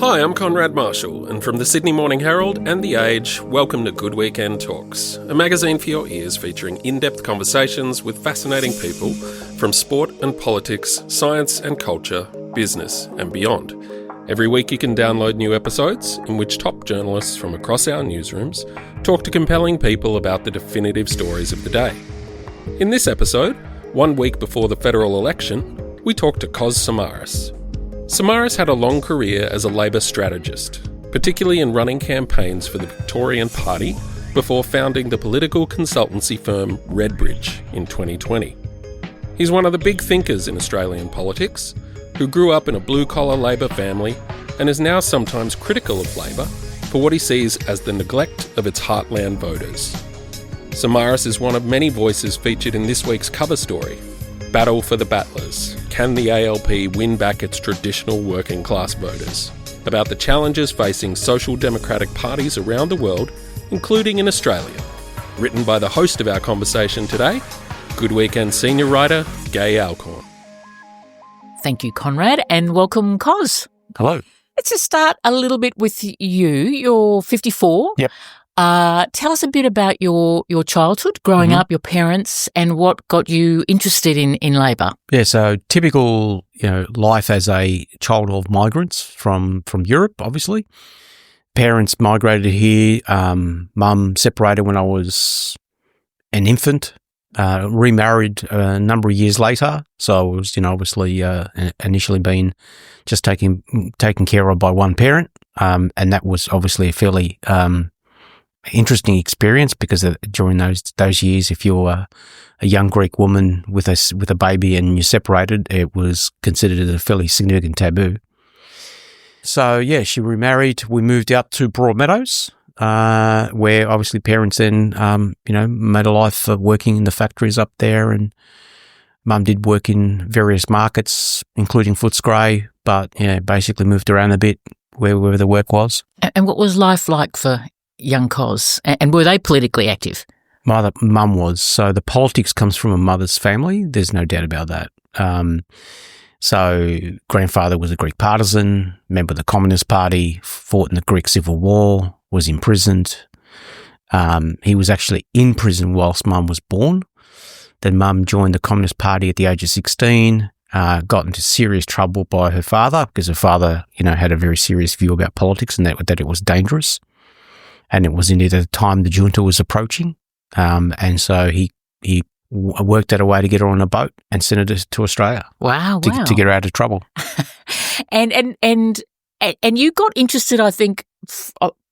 Hi, I'm Conrad Marshall, and from the Sydney Morning Herald and The Age, welcome to Good Weekend Talks, a magazine for your ears featuring in-depth conversations with fascinating people from sport and politics, science and culture, business and beyond. Every week you can download new episodes in which top journalists from across our newsrooms talk to compelling people about the definitive stories of the day. In this episode, 1 week before the federal election, we talk to Kos Samaras. Samaras had a long career as a Labor strategist, particularly in running campaigns for the Victorian Party before founding the political consultancy firm RedBridge in 2020. He's one of the big thinkers in Australian politics, who grew up in a blue-collar Labor family and is now sometimes critical of Labor for what he sees as the neglect of its heartland voters. Samaras is one of many voices featured in this week's cover story, Battle for the Battlers. Can the ALP win back its traditional working class voters? About the challenges facing social democratic parties around the world, including in Australia. Written by the host of our conversation today, Good Weekend senior writer, Gay Alcorn. Thank you, Conrad, and welcome, Kos. Hello. Let's just start a little bit with you. You're 54. Yep. Tell us a bit about your childhood, growing up, your parents, and what got you interested in Labor. Yeah, so typical, life as a child of migrants from Europe, obviously. Parents migrated here. Mum separated when I was an infant, remarried a number of years later. So I was, obviously initially being just taken care of by one parent, and that was obviously a fairly interesting experience because during those years, if you're a young Greek woman with a baby and you're separated, it was considered a fairly significant taboo. So yeah, she remarried. We moved out to Broadmeadows, where obviously parents then made a life working in the factories up there, and Mum did work in various markets, including Footscray, but basically moved around a bit wherever the work was. And what was life like for young Kos? And were they politically active? Mum was. So the politics comes from a mother's family. There's no doubt about that. So grandfather was a Greek partisan, member of the Communist Party, fought in the Greek Civil War, was imprisoned. He was actually in prison whilst Mum was born. Then Mum joined the Communist Party at the age of 16, got into serious trouble by her father because her father, had a very serious view about politics and that it was dangerous. And it was indeed at the time the junta was approaching. And so he worked out a way to get her on a boat and sent her to Australia. Wow. To get her out of trouble. And you got interested, I think,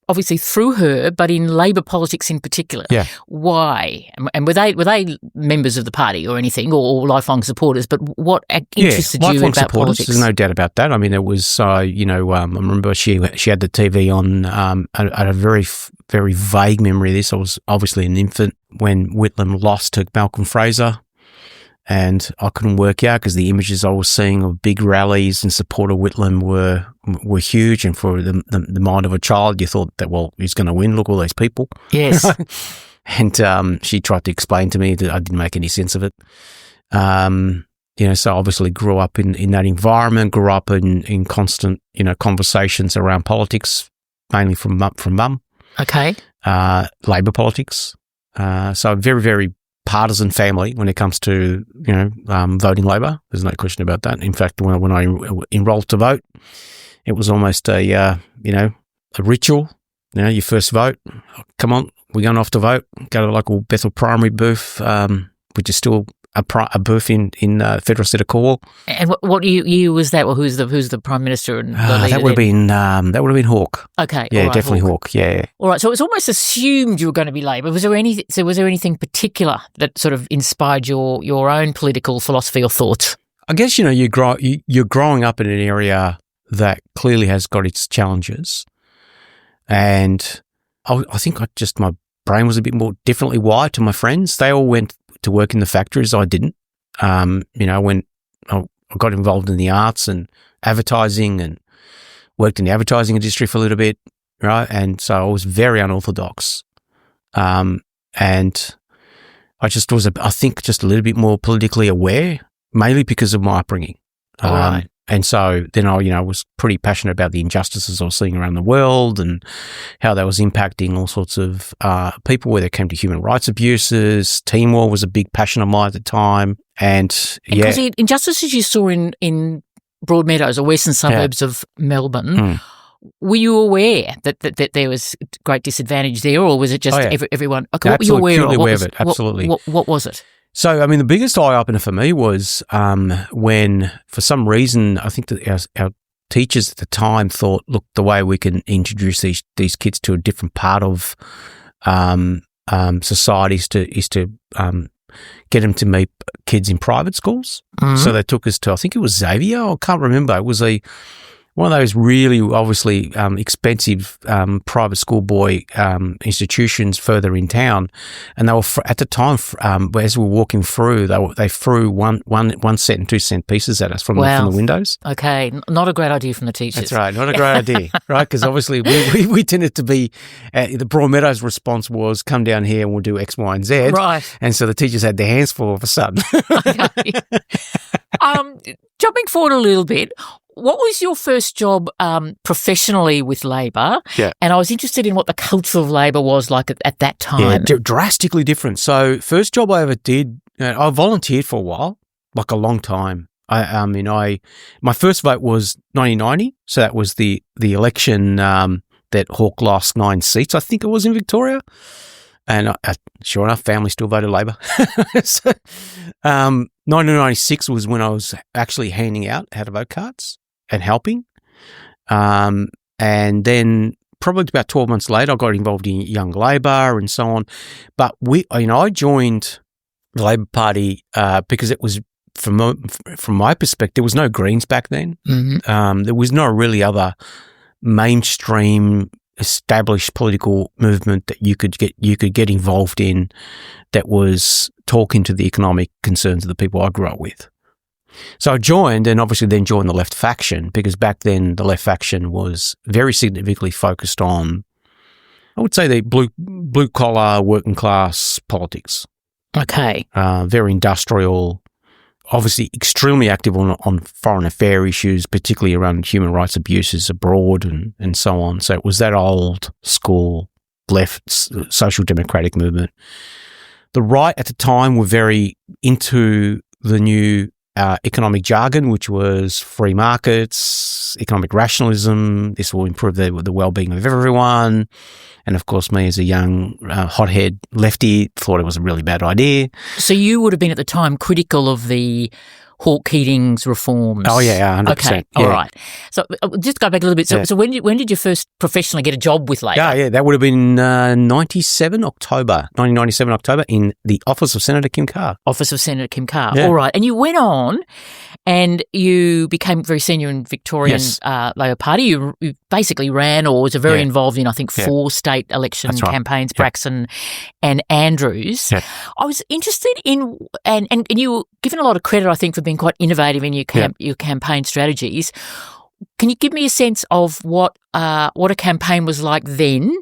obviously through her, but in Labor politics in particular. Yeah. Why? And were they members of the party or anything, or lifelong supporters? But what interested you about supporters, politics? There's no doubt about that. I mean, it was, I remember she had the TV on. I had a very, very vague memory of this. I was obviously an infant when Whitlam lost to Malcolm Fraser. And I couldn't work out because the images I was seeing of big rallies in support of Whitlam were huge. And for the mind of a child, you thought that, well, he's going to win. Look, all these people. Yes. And she tried to explain to me that I didn't make any sense of it. So obviously grew up in that environment, grew up in constant, conversations around politics, mainly from Mum. Okay. Labor politics. So very, very partisan family when it comes to, voting Labor. There's no question about that. In fact, when I enrolled to vote, it was almost a ritual. Your first vote. Come on, we're going off to vote. Go to the local Bethel primary booth, which is still a booth in Federal City Call. And what year was that? Well, who's the Prime Minister and the leader? That would have been Hawke. Okay, yeah, right, definitely Hawke. Yeah. All right, so it's almost assumed you were going to be Labor. Was there anything particular that sort of inspired your own political philosophy or thoughts? I guess you're growing up in an area that clearly has got its challenges, and I think my brain was a bit more differently wired to my friends. They all went to work in the factories. I didn't. When I got involved in the arts and advertising and worked in the advertising industry for a little bit, right? And so I was very unorthodox. And I just was, I think, just a little bit more politically aware, mainly because of my upbringing. Right. And so then I was pretty passionate about the injustices I was seeing around the world and how that was impacting all sorts of people, whether it came to human rights abuses. Teen War was a big passion of mine at the time. And because the injustices you saw in Broadmeadows or western suburbs of Melbourne, were you aware that there was great disadvantage there, or was it just everyone? Okay, what were you aware of? Absolutely. What was it? So, I mean, the biggest eye-opener for me was when, for some reason, I think that our teachers at the time thought, look, the way we can introduce these kids to a different part of society is to get them to meet kids in private schools. Mm-hmm. So they took us to, I think it was Xavier, I can't remember. It was one of those really obviously expensive private schoolboy institutions further in town, and they were at the time as we were walking through, they threw 1 cent and 2 cent pieces at us from the windows. Okay, not a great idea from the teachers. That's right, not a great idea, right? Because obviously we tended to be the Broadmeadows response was come down here and we'll do X, Y, and Z, right? And so the teachers had their hands full all of a sudden. Okay. Jumping forward a little bit. What was your first job professionally with Labor? Yeah. And I was interested in what the culture of Labor was like at that time. Yeah, drastically different. So first job I ever did, I volunteered for a while, like a long time. My first vote was 1990. So that was the election that Hawke lost 9 seats, I think it was, in Victoria. And sure enough, family still voted Labor. So 1996 was when I was actually handing out how to vote cards and helping. And then probably about 12 months later, I got involved in Young Labor and so on. But I joined the Labor Party because it was, from my perspective, there was no Greens back then. Mm-hmm. There was no really other mainstream established political movement that you could get involved in that was talking to the economic concerns of the people I grew up with. So I joined, and obviously then joined the left faction, because back then the left faction was very significantly focused on, I would say, the blue collar working class politics. Okay. Very industrial, obviously extremely active on foreign affair issues, particularly around human rights abuses abroad and so on. So it was that old school left social democratic movement. The right at the time were very into the new economic jargon, which was free markets, economic rationalism. This will improve the well-being of everyone. And of course, me as a young hothead lefty thought it was a really bad idea. So you would have been at the time critical of the Hawke-Keating's reforms. Oh yeah, 100%. Okay, yeah. All right. So just go back a little bit. So when did you first professionally get a job with Labor? Yeah, that would have been 1997 October in the office of Senator Kim Carr. Office of Senator Kim Carr. Yeah. All right. And you went on and you became very senior in Victorian Labor Party. You basically ran or was very involved in, I think, 4 state election campaigns, Braxton and Andrews. Yeah. I was interested in, and you were given a lot of credit, I think, for being quite innovative in your campaign strategies. Can you give me a sense of what a campaign was like then,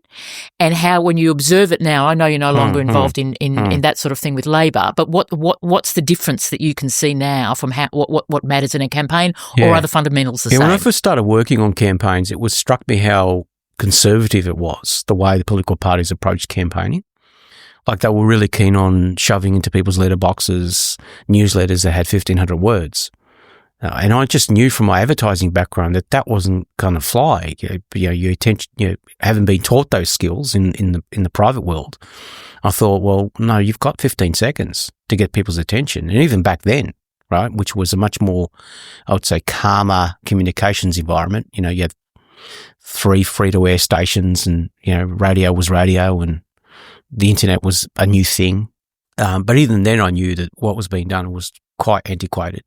and how, when you observe it now, I know you're no longer involved in that sort of thing with Labor, but what's the difference that you can see now from what matters in a campaign, or are the fundamentals the same? When I first started working on campaigns, it struck me how conservative it was, the way the political parties approached campaigning. Like, they were really keen on shoving into people's letterboxes newsletters that had 1,500 words. And I just knew from my advertising background that wasn't going to fly. You haven't been taught those skills in the private world. I thought, well, no, you've got 15 seconds to get people's attention. And even back then, right, which was a much more, I would say, calmer communications environment. You had 3 free-to-air stations, and, radio was radio, and the internet was a new thing. But even then I knew that what was being done was quite antiquated.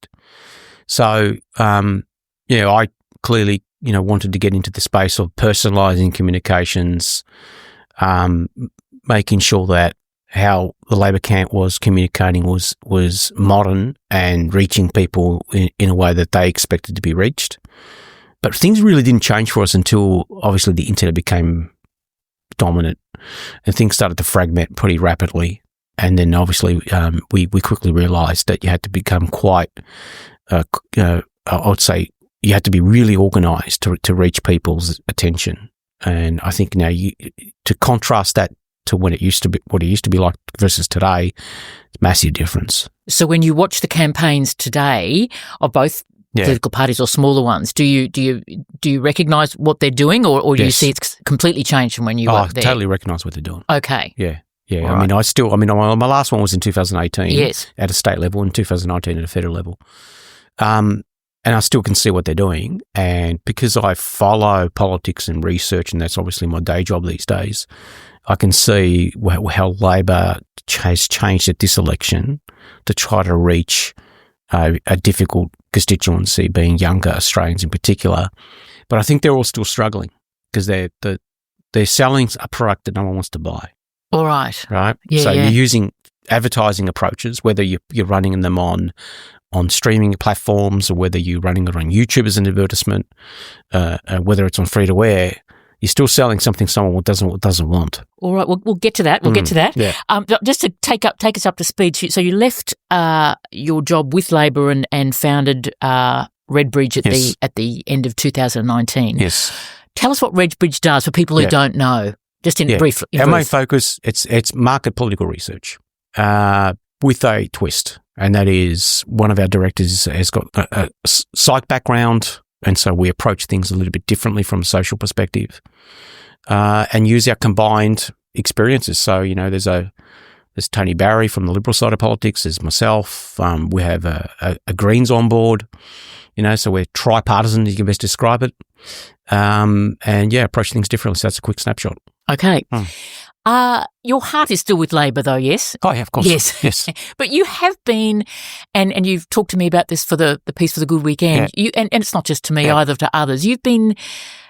So, I clearly, wanted to get into the space of personalising communications, making sure that how the Labor camp was communicating was modern and reaching people in a way that they expected to be reached. But things really didn't change for us until, obviously, the internet became dominant and things started to fragment pretty rapidly. And then, obviously, we quickly realised that you had to become quite, I would say, you had to be really organised to reach people's attention. And I think now to contrast that to what it used to be like versus today, it's massive difference. So when you watch the campaigns today of both political parties or smaller ones, do you recognise what they're doing, or do you see it's completely changed from when you were there? I totally recognise what they're doing. Okay. Yeah. All I right. mean, my last one was in 2018. Yes. At a state level, in 2019 at a federal level. And I still can see what they're doing. And because I follow politics and research, and that's obviously my day job these days, I can see how Labor has changed at this election to try to reach a difficult constituency, being younger Australians in particular. But I think they're all still struggling because they're selling a product that no one wants to buy. All right. Right? Yeah, so you're using advertising approaches, whether you're running them on streaming platforms or whether you're running it on YouTube as an advertisement, whether it's on free-to-air, you're still selling something someone doesn't want. All right, we'll get to that. We'll get to that. Yeah. Just to take us up to speed. So you left your job with Labor and founded RedBridge at the end of 2019. Yes. Tell us what RedBridge does for people who don't know. Just in brief. Our main focus it's market political research with a twist. And that is, one of our directors has got a psych background, and so we approach things a little bit differently from a social perspective, and use our combined experiences. So, there's Tony Barry from the Liberal side of politics, there's myself, we have a Greens on board, so we're tripartisan, you can best describe it, and approach things differently. So that's a quick snapshot. Okay. Your heart is still with Labor, though, yes? Oh, yeah, of course. Yes. But you have been, and you've talked to me about this for the piece for the Good Weekend, and it's not just to me, either to others. You've been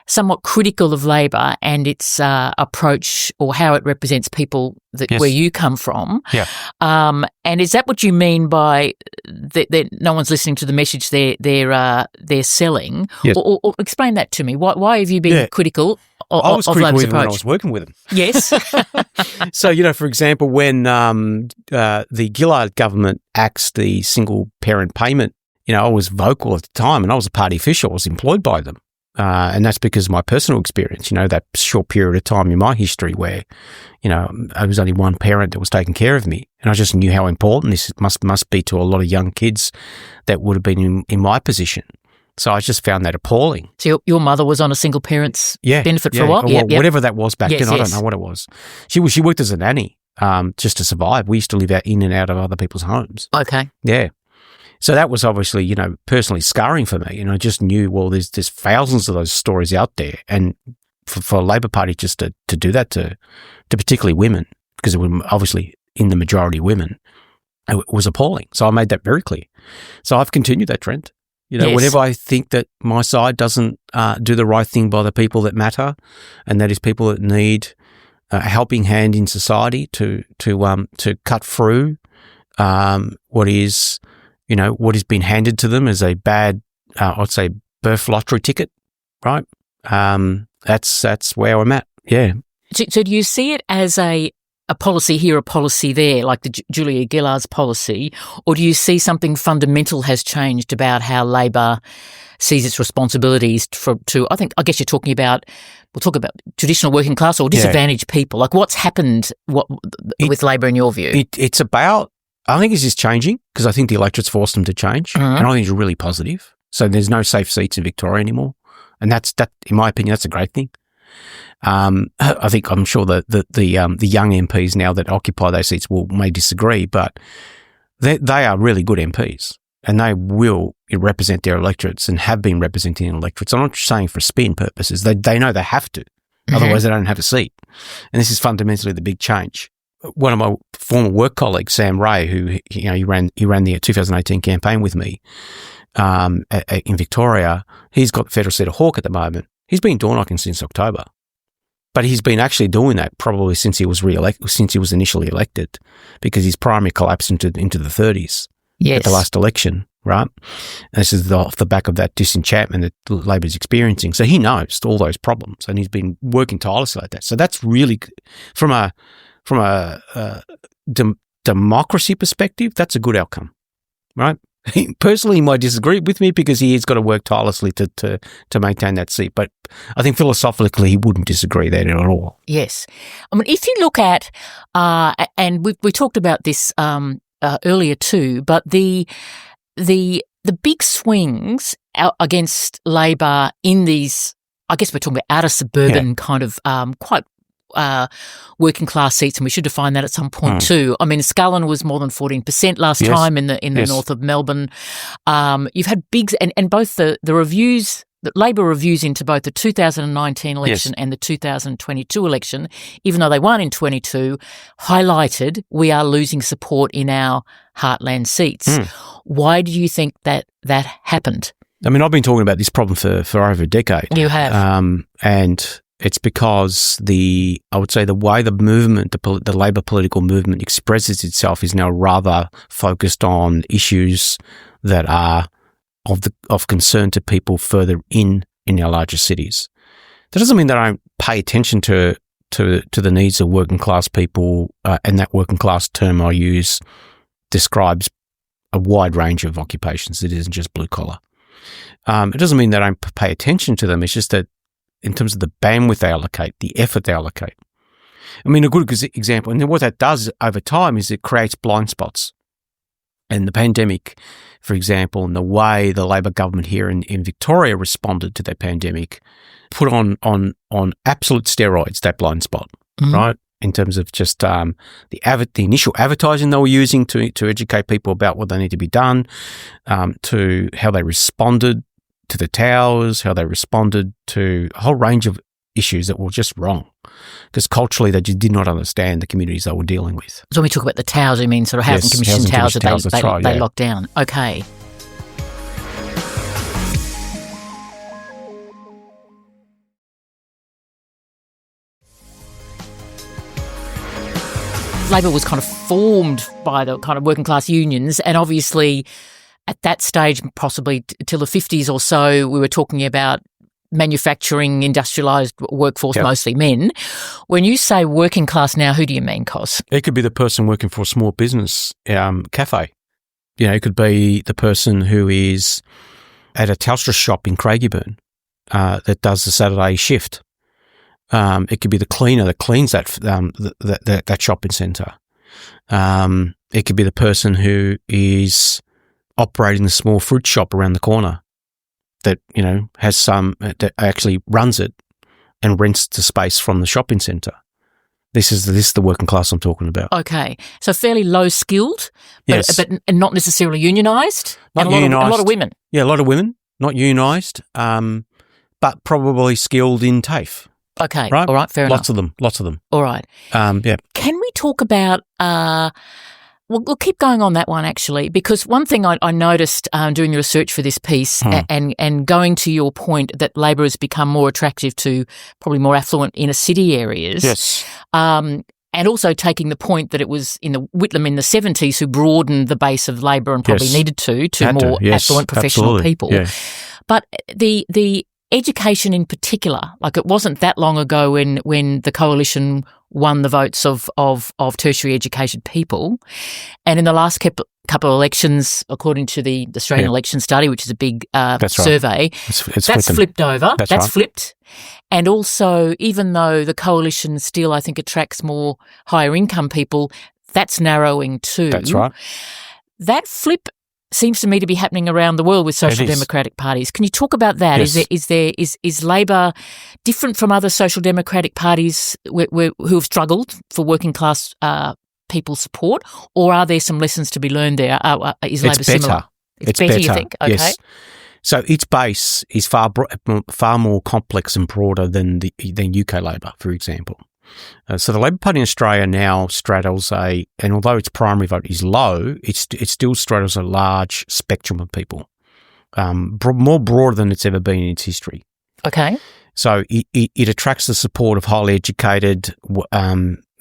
somewhat critical of Labor and its approach or how it represents people where you come from. Yeah. And is that what you mean by that no one's listening to the message they're selling? Yes. Or explain that to me. Why have you been critical I was of critical Labor's even when I approach? was working with them. Yes. So, for example, when the Gillard government axed the single parent payment, I was vocal at the time, and I was a party official. I was employed by them. And that's because of my personal experience, that short period of time in my history where, I was only one parent that was taking care of me. And I just knew how important this must be to a lot of young kids that would have been in my position. So I just found that appalling. So your mother was on a single parent's benefit for a while? Whatever that was back then. I Yes. don't know what it was. She worked as a nanny just to survive. We used to live in and out of other people's homes. Okay. Yeah. So that was obviously, personally scarring for me. And I just knew, well, there's thousands of those stories out there. And for a Labor Party just to do that to particularly women, because it was obviously in the majority women, it was appalling. So I made that very clear. So I've continued that trend. Whenever I think that my side doesn't do the right thing by the people that matter, and that is people that need a helping hand in society to cut through what is been handed to them as a bad, I'd say, birth lottery ticket, right? That's where I'm at. Yeah. So do you see it as a policy here, a policy there, like the Julia Gillard's policy, or do you see something fundamental has changed about how Labor sees its responsibilities I guess you're talking about, we'll talk about traditional working class or disadvantaged people. Like what's happened with Labor in your view? It's about, I think it's just changing because I think the electorate's forced them to change, and I think it's really positive. So there's no safe seats in Victoria anymore, and that, in my opinion, that's a great thing. I'm sure that the young MPs now that occupy those seats may disagree, but they are really good MPs, and they will represent their electorates and have been representing electorates. I'm not saying for spin purposes; they know they have to, otherwise they don't have a seat. And this is fundamentally the big change. One of my former work colleagues, Sam Ray, who he ran the 2018 campaign with me in Victoria, he's got the federal seat of Hawke at the moment. He's been door knocking since October. But he's been actually doing that probably since he was initially elected, because his primary collapsed into the 30s at the last election, right? And this is off the back of that disenchantment that Labor's experiencing. So he knows all those problems, and he's been working tirelessly like that. So that's really, from a democracy perspective, that's a good outcome, right? Personally, he might disagree with me because he has got to work tirelessly to maintain that seat. But I think philosophically, he wouldn't disagree there at all. Yes. I mean, if you look at, and we talked about this earlier too, but the big swings against Labor in these, I guess we're talking about outer suburban kind of quite working class seats, and we should define that at some point too. I mean, Scullin was more than 14% last time in the north of Melbourne. You've had big, and both the reviews, the Labor reviews into both the 2019 election and the 2022 election, even though they won in 22, highlighted we are losing support in our heartland seats. Why do you think that happened? I mean, I've been talking about this problem for over a decade. You have. And it's because I would say the way the movement, the Labor political movement expresses itself is now rather focused on issues that are of concern to people further in our larger cities. That doesn't mean that I don't pay attention to the needs of working class people, and that working class term I use describes a wide range of occupations. It isn't just blue collar. It doesn't mean that I don't pay attention to them. It's just that in terms of the bandwidth they allocate, the effort they allocate. I mean, a good example, and then what that does over time is it creates blind spots. And the pandemic, for example, and the way the Labor government here in Victoria responded to that pandemic, put on absolute steroids that blind spot, right? In terms of just the initial advertising they were using to educate people about what they need to be done, to how they responded to the towers, how they responded to a whole range of issues that were just wrong, because culturally they just did not understand the communities they were dealing with. So when we talk about the towers, you mean sort of housing commission towers that they locked down. Okay. Labor was kind of formed by the kind of working class unions, and obviously at that stage, possibly till the 50s or so, we were talking about manufacturing, industrialised workforce, mostly men. When you say working class now, who do you mean, Kos? It could be the person working for a small business cafe. You know, it could be the person who is at a Telstra shop in Craigieburn that does the Saturday shift. It could be the cleaner that cleans that shopping centre. It could be the person who is operating the small fruit shop around the corner that, you know, that actually runs it and rents the space from the shopping centre. This is the working class I'm talking about. Okay. So fairly low skilled, but not necessarily unionised. Not unionised. A lot of women. Yeah, a lot of women, not unionised, but probably skilled in TAFE. Okay. Right? All right. Fair enough. Lots of them. All right. Yeah. Can we talk about, we'll keep going on that one actually, because one thing I noticed doing the research for this piece and going to your point that Labor has become more attractive to probably more affluent inner city areas. Yes. And also taking the point that it was in the Whitlam in the 70s who broadened the base of Labor and probably needed to more affluent professional people. Yeah. But the education in particular, like it wasn't that long ago when the coalition won the votes of tertiary educated people. And in the last couple of elections, according to the Australian Election Study, which is a big survey, that's flipped over. That's flipped. And also, even though the coalition still, I think, attracts more higher income people, that's narrowing too. That's right. That flip seems to me to be happening around the world with social democratic parties. Can you talk about that? Yes. Is Labor different from other social democratic parties who have struggled for working class people support, or are there some lessons to be learned there? Is Labor similar? It's better, you think? Okay. Yes. So its base is far more complex and broader than UK Labor, for example. So the Labor Party in Australia now straddles and although its primary vote is low, it still straddles a large spectrum of people, more broader than it's ever been in its history. Okay. So it attracts the support of highly educated,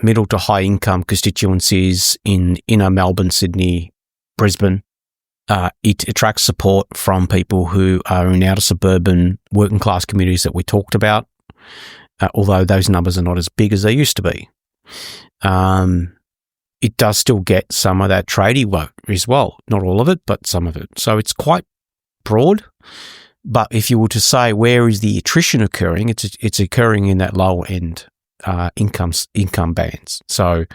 middle to high income constituencies in inner Melbourne, Sydney, Brisbane. It attracts support from people who are in outer suburban working class communities that we talked about. Although those numbers are not as big as they used to be. it does still get some of that tradie vote as well. Not all of it, but some of it. So it's quite broad. But if you were to say where is the attrition occurring, it's occurring in that lower end income bands. So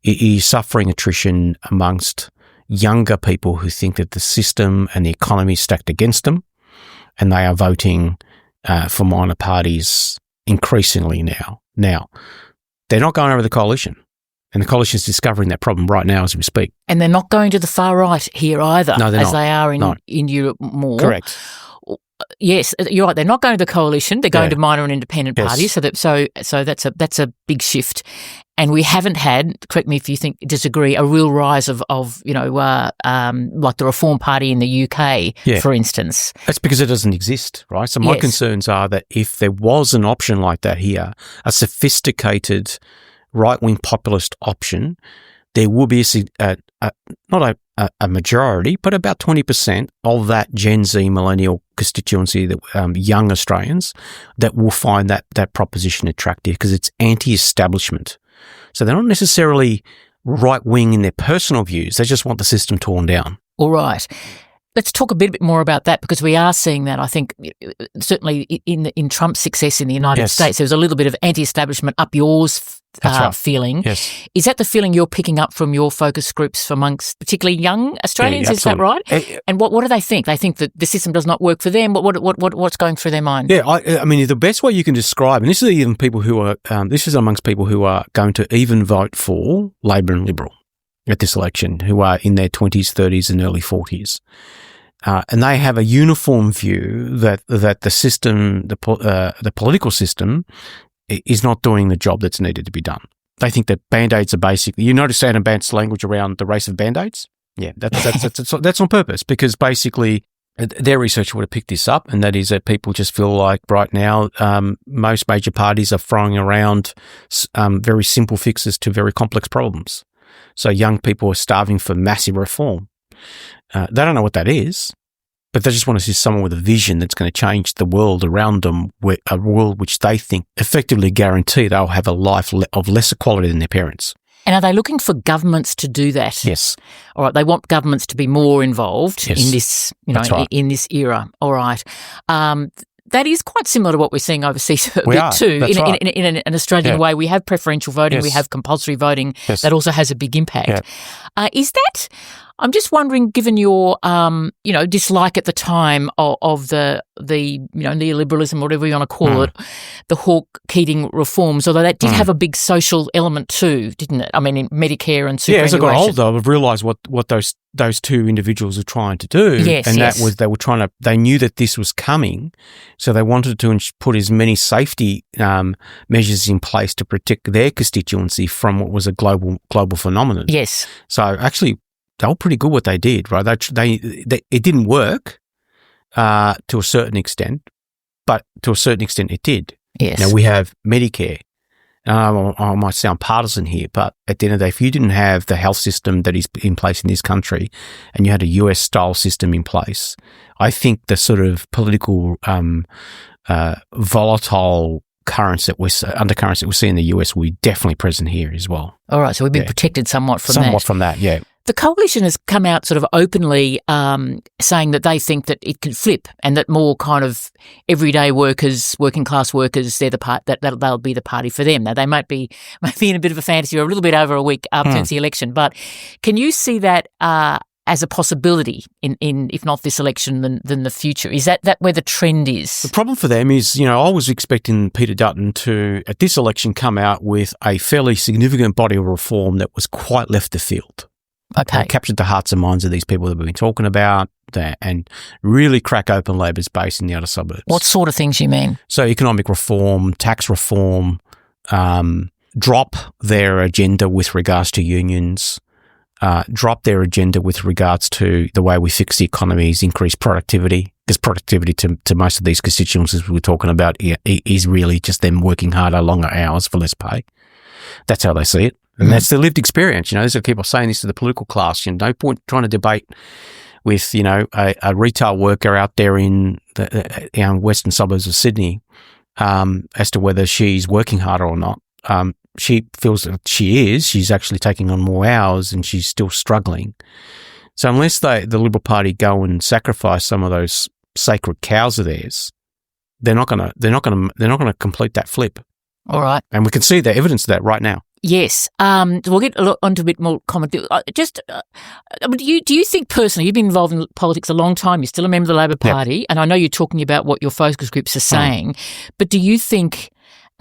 it is suffering attrition amongst younger people who think that the system and the economy is stacked against them, and they are voting for minor parties increasingly now. Now, they're not going over the coalition, and the coalition is discovering that problem right now as we speak. And they're not going to the far right here either, no, as not. they are in Europe more. Correct. Yes, you're right. They're not going to the coalition. They're going to minor and independent parties. So that's a big shift. And we haven't had, correct me if you disagree, a real rise of like the Reform Party in the UK, for instance. That's because it doesn't exist, right? So my concerns are that if there was an option like that here, a sophisticated right-wing populist option, there will be not a majority, but about 20% of that Gen Z millennial constituency, that young Australians, that will find that proposition attractive because it's anti-establishment. So they're not necessarily right-wing in their personal views. They just want the system torn down. All right. Let's talk a bit more about that, because we are seeing that, I think, certainly in Trump's success in the United States, there's a little bit of anti-establishment up yours feeling. Yes. Is that the feeling you're picking up from your focus groups amongst particularly young Australians? Yeah, is that right? And what do they think? They think that the system does not work for them. What's going through their mind? Yeah, I mean, the best way you can describe, and this is even people who are, this is amongst people who are going to even vote for Labor and Liberal at this election, who are in their 20s, 30s and early 40s. And they have a uniform view that the system, the political system, is not doing the job that's needed to be done. They think that Band-Aids are basically, you notice Adam Bandt's language around the race of Band-Aids? Yeah, that's on purpose, because basically their research would have picked this up, and that is that people just feel like right now most major parties are throwing around very simple fixes to very complex problems. So young people are starving for massive reform. They don't know what that is, but they just want to see someone with a vision that's going to change the world around them, a world which they think effectively guarantee they'll have a life of less equality than their parents. And are they looking for governments to do that? Yes. All right. They want governments to be more involved in this, in this era. All right. That is quite similar to what we're seeing overseas a bit too. In an Australian way, we have preferential voting, we have compulsory voting. That also has a big impact. Is that? I'm just wondering, given your dislike at the time of the neoliberalism, whatever you want to call it, the Hawke-Keating reforms, although that did have a big social element too, didn't it? I mean, in Medicare and superannuation. Yeah, as I got older, I've realised what those two individuals are trying to do, that was they knew that this was coming, so they wanted to put as many safety measures in place to protect their constituency from what was a global phenomenon. Yes. So actually, they were pretty good what they did, right? It didn't work to a certain extent, but to a certain extent it did. Yes. Now we have Medicare. I might sound partisan here, but at the end of the day, if you didn't have the health system that is in place in this country and you had a US-style system in place, I think the sort of political volatile undercurrents that we see in the US will be definitely present here as well. All right, so we've been protected somewhat from that. Somewhat from that, yeah. The coalition has come out sort of openly saying that they think that it can flip, and that more kind of everyday workers, working class workers, they're the part they'll be the party for them. Now they might be in a bit of a fantasy, or a little bit over a week since the election, but can you see that as a possibility in if not this election, then the future? Is that where the trend is? The problem for them is, I was expecting Peter Dutton to, at this election, come out with a fairly significant body of reform that was quite left of field. Okay. Captured the hearts and minds of these people that we've been talking about, and really crack open Labor's base in the outer suburbs. What sort of things you mean? So economic reform, tax reform, drop their agenda with regards to unions, drop their agenda with regards to the way we fix the economies, increase productivity, because productivity to most of these constituencies we're talking about is really just them working harder, longer hours for less pay. That's how they see it. And that's their lived experience. These are people saying this to the political class. No point trying to debate with, a retail worker out there in the western suburbs of Sydney as to whether she's working harder or not. she feels that she is. She's actually taking on more hours and she's still struggling. So unless the Liberal Party go and sacrifice some of those sacred cows of theirs, they're not going to complete that flip. All right. And we can see the evidence of that right now. Yes. We'll get onto a bit more comment. Do you think personally, you've been involved in politics a long time, you're still a member of the Labor Party, and I know you're talking about what your focus groups are saying, but do you think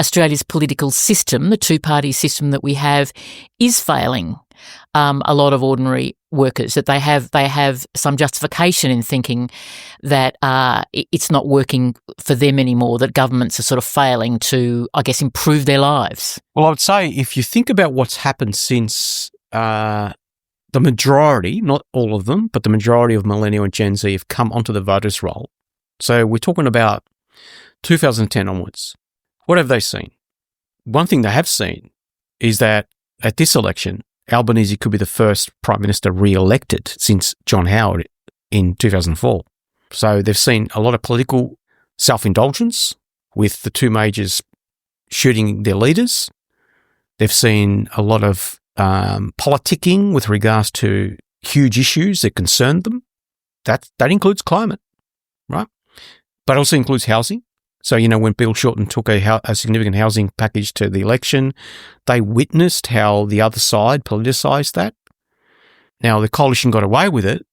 Australia's political system, the two-party system that we have, is failing a lot of ordinary workers, that they have some justification in thinking that it's not working for them anymore, that governments are sort of failing to, I guess, improve their lives? Well, I would say if you think about what's happened since the majority, not all of them, but the majority of Millennial and Gen Z have come onto the voters' roll. So we're talking about 2010 onwards. What have they seen? One thing they have seen is that at this election, Albanese could be the first Prime Minister re-elected since John Howard in 2004. So they've seen a lot of political self-indulgence with the two majors shooting their leaders. They've seen a lot of politicking with regards to huge issues that concern them. That includes climate, right? But also includes housing. So, when Bill Shorten took a significant housing package to the election, they witnessed how the other side politicised that. Now, the coalition got away with it.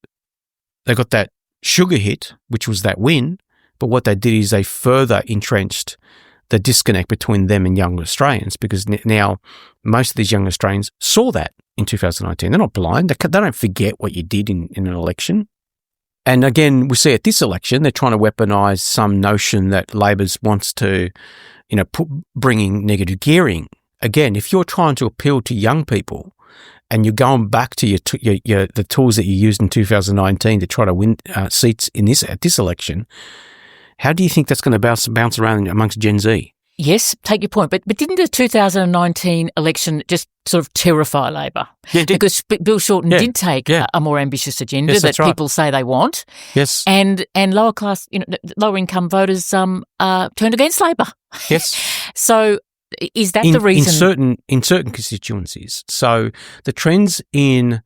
They got that sugar hit, which was that win. But what they did is they further entrenched the disconnect between them and young Australians, because now most of these young Australians saw that in 2019. They're not blind. They don't forget what you did in an election. And again, we see at this election, they're trying to weaponise some notion that Labor wants to, bringing negative gearing. Again, if you're trying to appeal to young people and you're going back to the tools that you used in 2019 to try to win seats at this election, how do you think that's going to bounce around amongst Gen Z? Yes, take your point. But didn't the 2019 election just sort of terrify Labor? Yeah, it did. Because Bill Shorten did take a more ambitious agenda that people say they want. Yes. And lower class, lower income voters turned against Labor. Yes. So is that the reason? In certain constituencies. So the trends in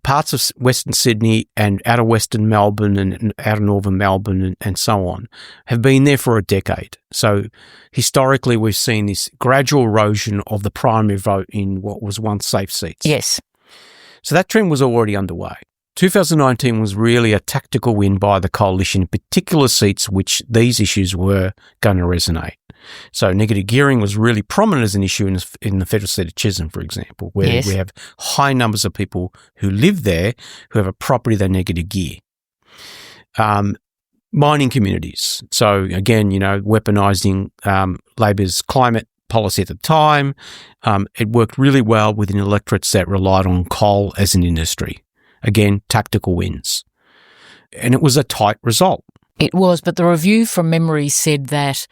parts of Western Sydney and out of Western Melbourne and out of Northern Melbourne and so on have been there for a decade. So historically, we've seen this gradual erosion of the primary vote in what was once safe seats. Yes. So that trend was already underway. 2019 was really a tactical win by the coalition in particular seats which these issues were going to resonate. So negative gearing was really prominent as an issue in the federal seat of Chisholm, for example, where we have high numbers of people who live there who have a property they negative gear. Mining communities. So again, weaponising Labor's climate policy at the time. It worked really well within electorates that relied on coal as an industry. Again, tactical wins. And it was a tight result. It was, but the review from memory said that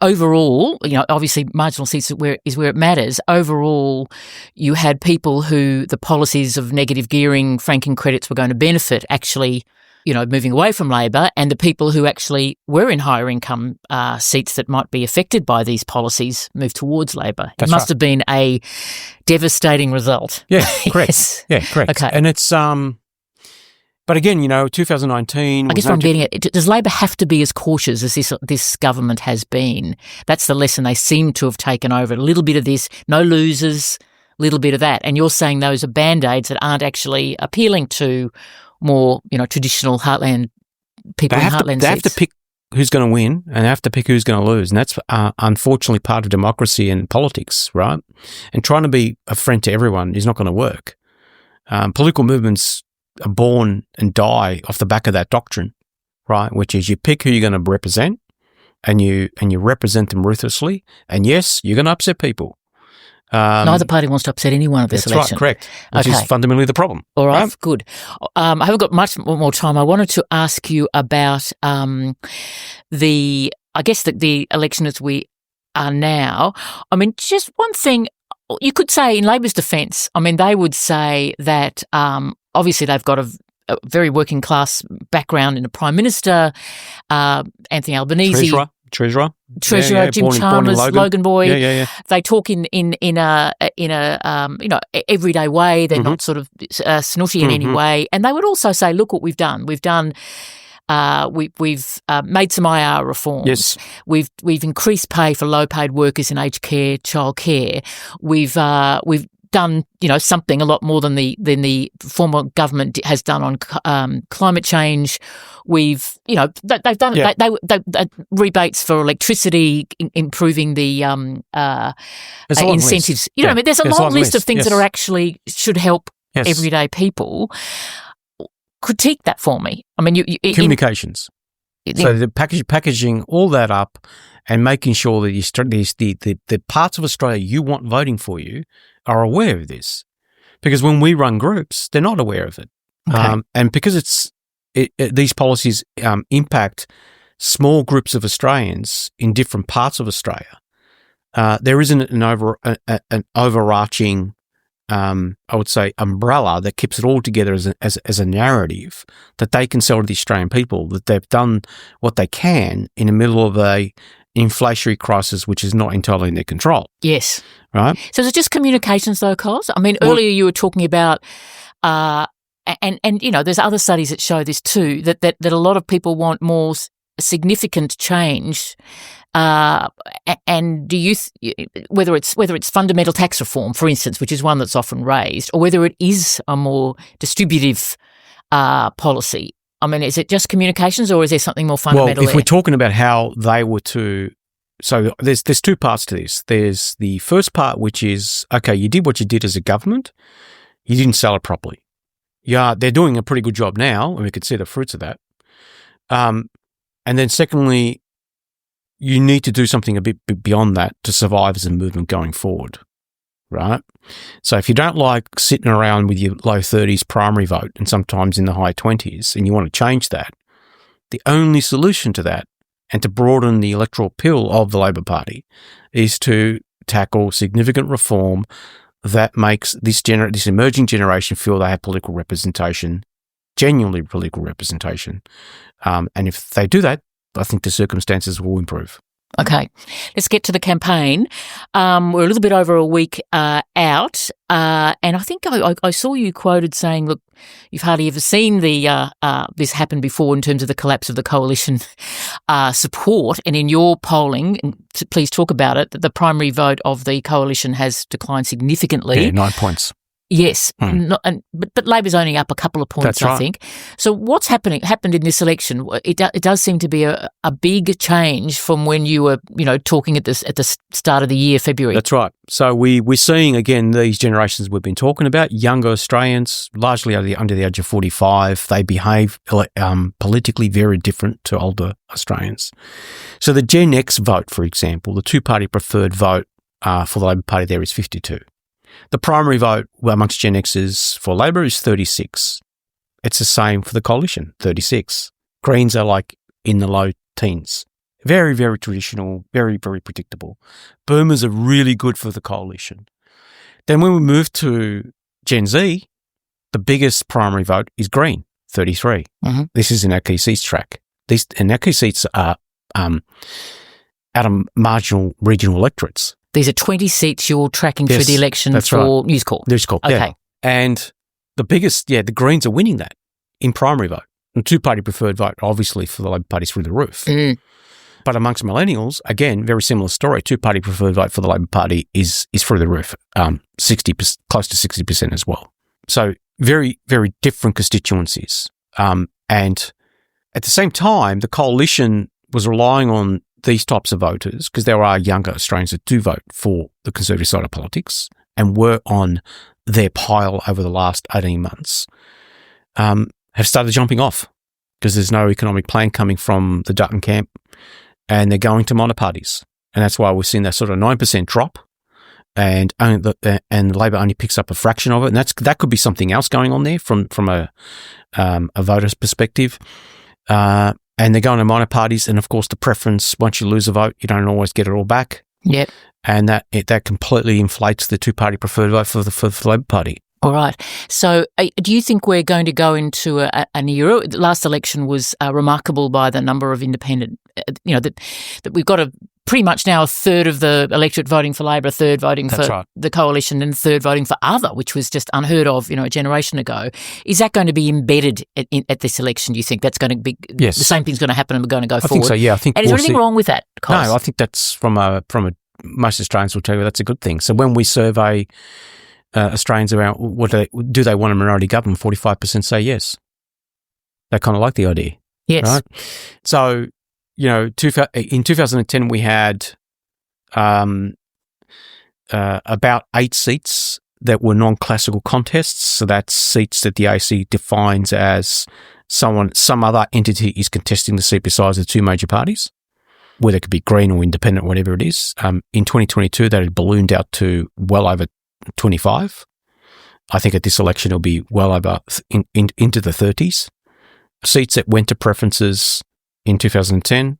overall, obviously marginal seats is where it matters. Overall, you had people who the policies of negative gearing, franking credits were going to benefit actually, moving away from Labor, and the people who actually were in higher income seats that might be affected by these policies moved towards Labor. It must have been a devastating result. Yeah, correct. Yes. Yeah, correct. Okay. And it's but again, 2019. I guess what I'm getting at, does Labor have to be as cautious as this government has been? That's the lesson they seem to have taken over. A little bit of this, no losers, a little bit of that. And you're saying those are band-aids that aren't actually appealing to more, traditional heartland people in heartland seats. They have to pick who's going to win and they have to pick who's going to lose. And that's unfortunately part of democracy and politics, right? And trying to be a friend to everyone is not going to work. Political movements are born and die off the back of that doctrine, right? Which is you pick who you're going to represent and you represent them ruthlessly. And yes, you're going to upset people. Neither party wants to upset anyone at this election. That's right, correct, which is fundamentally the problem. All right, good. I haven't got much more time. I wanted to ask you about the election as we are now. I mean, just one thing you could say in Labor's defence, they would say that obviously they've got a very working class background in a Prime Minister, Anthony Albanese. Treasurer Jim Chalmers, Logan Boy. Yeah. They talk in a everyday way. They're not sort of snooty in any way. And they would also say, look what we've done. We've made some IR reforms. Yes. We've increased pay for low-paid workers in aged care, childcare. We've done something a lot more than the former government has done on climate change. We've they've done they rebates for electricity, improving the incentives. What I mean? There's a long list of things that are actually should help everyday people. Critique that for me. I mean, communications. So the packaging all that up and making sure that the parts of Australia you want voting for you are aware of this, because when we run groups, they're not aware of it, and because these policies impact small groups of Australians in different parts of Australia. There isn't an overarching, I would say, umbrella that keeps it all together as a narrative that they can sell to the Australian people, that they've done what they can in the middle of a inflationary crisis which is not entirely in their control. Yes. Right? So is it just communications though, Kos? I mean, earlier you were talking about, and there's other studies that show this too, that a lot of people want more significant change. And do you, whether it's fundamental tax reform, for instance, which is one that's often raised, or whether it is a more distributive policy? I mean, is it just communications, or is there something more fundamental? Well, if we're talking about how they were to, so there's two parts to this. There's the first part, which is, okay, you did what you did as a government, you didn't sell it properly. Yeah, they're doing a pretty good job now, and we can see the fruits of that. And then secondly, you need to do something a bit beyond that to survive as a movement going forward, right? So if you don't like sitting around with your low 30s primary vote and sometimes in the high 20s and you want to change that, the only solution to that and to broaden the electoral appeal of the Labor Party is to tackle significant reform that makes this emerging generation feel they have political representation, genuinely political representation. And if they do that, I think the circumstances will improve. Okay, let's get to the campaign. We're a little bit over a week out, and I think I saw you quoted saying, look, you've hardly ever seen this happen before in terms of the collapse of the coalition support, and in your polling, and please talk about it, that the primary vote of the coalition has declined significantly. Yeah, 9 points. Yes, but Labor's only up a couple of points, That's right. I think. So what's happened in this election? It does seem to be a big change from when you were, talking at the start of the year, February. That's right. So we're seeing again these generations we've been talking about, younger Australians, largely under the age of 45. They behave politically very different to older Australians. So the Gen X vote, for example, the two-party preferred vote for the Labor Party there is 52. The primary vote amongst Gen Xers for Labor is 36. It's the same for the coalition, 36. Greens are like in the low teens. Very, very traditional, very, very predictable. Boomers are really good for the coalition. Then when we move to Gen Z, the biggest primary vote is Green, 33. Mm-hmm. This is in our key seats track. And our key seats are out of marginal regional electorates. These are 20 seats you're tracking for the election for News Corp. News Corp, okay. Yeah. And the biggest, the Greens are winning that in primary vote. And two-party preferred vote, obviously, for the Labor Party is through the roof. Mm. But amongst millennials, again, very similar story. Two-party preferred vote for the Labor Party is through the roof, 60%, close to 60% as well. So very, very different constituencies. And at the same time, the coalition was relying on these types of voters, because there are younger Australians that do vote for the Conservative side of politics and were on their pile over the last 18 months, have started jumping off because there's no economic plan coming from the Dutton camp, and they're going to minor parties. And that's why we've seen that sort of 9% drop, and Labor only picks up a fraction of it. And that could be something else going on there from a voter's perspective. And they're going to minor parties, and of course the preference, once you lose a vote, you don't always get it all back. Yep. And that completely inflates the two-party preferred vote for the Labor Party. All right. So do you think we're going to go into an era? The last election was remarkable by the number of independent that we've got pretty much now a third of the electorate voting for Labor, a third voting for the coalition, and a third voting for other, which was just unheard of, a generation ago. Is that going to be embedded at this election? Do you think that's going to be the same thing's going to happen and we're going to go forward? I think so. Yeah, I think. And is there anything wrong with that, Kos? No, I think that's from a most Australians will tell you that's a good thing. So when we survey Australians about do they want a minority government, 45% say yes. They kind of like the idea. Yes. Right? So, in 2010 we had about 8 seats that were non-classical contests. So that's seats that the AC defines as some other entity is contesting the seat besides the two major parties, whether it could be Green or Independent, whatever it is. In 2022, that had ballooned out to well over 25. I think at this election it'll be well over into the 30s. Seats that went to preferences in 2010,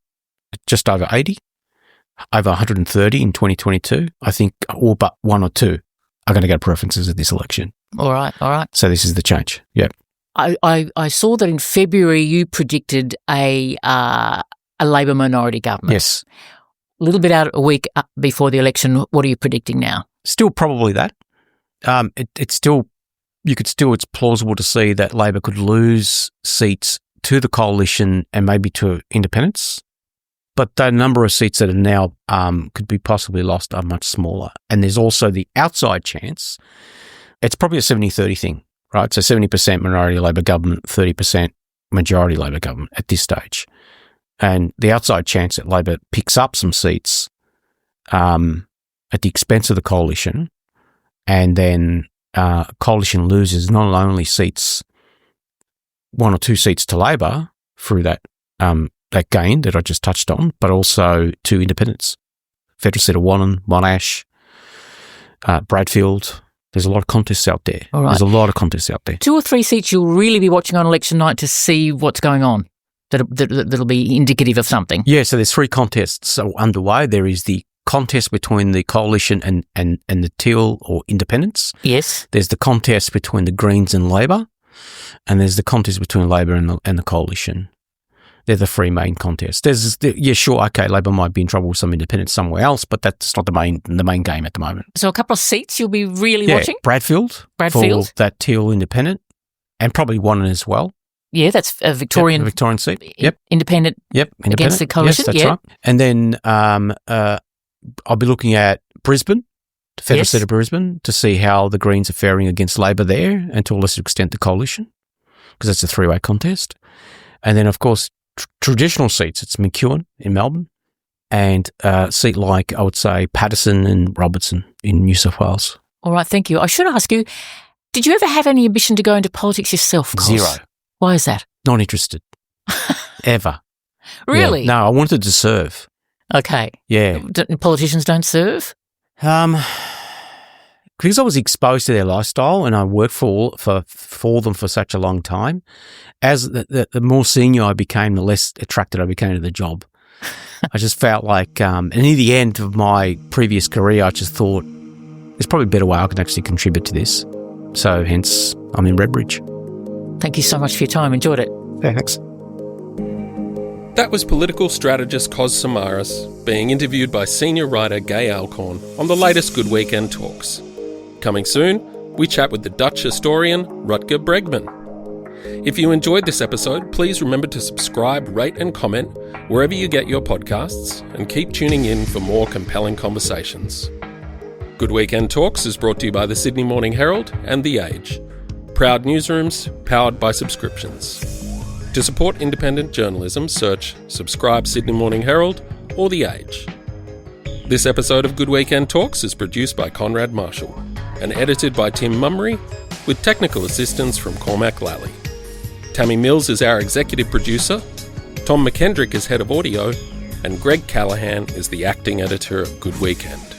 just over 80, over 130 in 2022. I think all but 1 or 2 are going to go to preferences at this election. All right. So this is the change. Yeah. I saw that in February you predicted a Labor minority government. Yes. A little bit out a week before the election. What are you predicting now? Still probably that. It's plausible to see that Labor could lose seats to the coalition and maybe to independents, but the number of seats that are now could be possibly lost are much smaller. And there's also the outside chance. It's probably a 70-30 thing, right? So 70% minority Labor government, 30% majority Labor government at this stage. And the outside chance that Labor picks up some seats at the expense of the coalition, and then coalition loses not only seats, 1 or 2 seats to Labor through that gain that I just touched on, but also to independents. Federal seat of Wannon, Monash, Bradfield. There's a lot of contests out there. All right. There's a lot of contests out there. 2 or 3 seats you'll really be watching on election night to see what's going on. That'll be indicative of something. Yeah, so there's 3 contests underway. There is the contest between the coalition and the Teal or independents. Yes. There's the contest between the Greens and Labor, and there's the contest between Labor and the coalition. They're the 3 main contests. Labor might be in trouble with some independents somewhere else, but that's not the main game at the moment. So a couple of seats you'll be really watching? Bradfield for that Teal independent, and probably Wannon as well. Yeah, that's a Victorian seat. Yep. Independent. Yep. Against the coalition. Yes, that's right. And then I'll be looking at Brisbane, the federal seat of Brisbane, to see how the Greens are faring against Labor there, and to a lesser extent the coalition, because it's a 3-way contest. And then, of course, traditional seats. It's McEwen in Melbourne, and a seat like, I would say, Patterson and Robertson in New South Wales. All right, thank you. I should ask you, did you ever have any ambition to go into politics yourself, Kos? 0. Why is that? Not interested. Ever. Really? Yeah. No, I wanted to serve. Okay. Yeah. Politicians don't serve? Because I was exposed to their lifestyle and I worked for them for such a long time, as the more senior I became, the less attracted I became to the job. I just felt like, and in the end of my previous career, I just thought, there's probably a better way I can actually contribute to this. So hence, I'm in RedBridge. Thank you so much for your time. Enjoyed it. Thanks. That was political strategist Kos Samaras being interviewed by senior writer Gay Alcorn on the latest Good Weekend Talks. Coming soon, we chat with the Dutch historian Rutger Bregman. If you enjoyed this episode, please remember to subscribe, rate and comment wherever you get your podcasts, and keep tuning in for more compelling conversations. Good Weekend Talks is brought to you by the Sydney Morning Herald and The Age. Proud newsrooms powered by subscriptions. To support independent journalism, search Subscribe Sydney Morning Herald or The Age. This episode of Good Weekend Talks is produced by Conrad Marshall and edited by Tim Mummery, with technical assistance from Cormac Lally. Tammy Mills is our executive producer, Tom McKendrick is head of audio, and Greg Callahan is the acting editor of Good Weekend.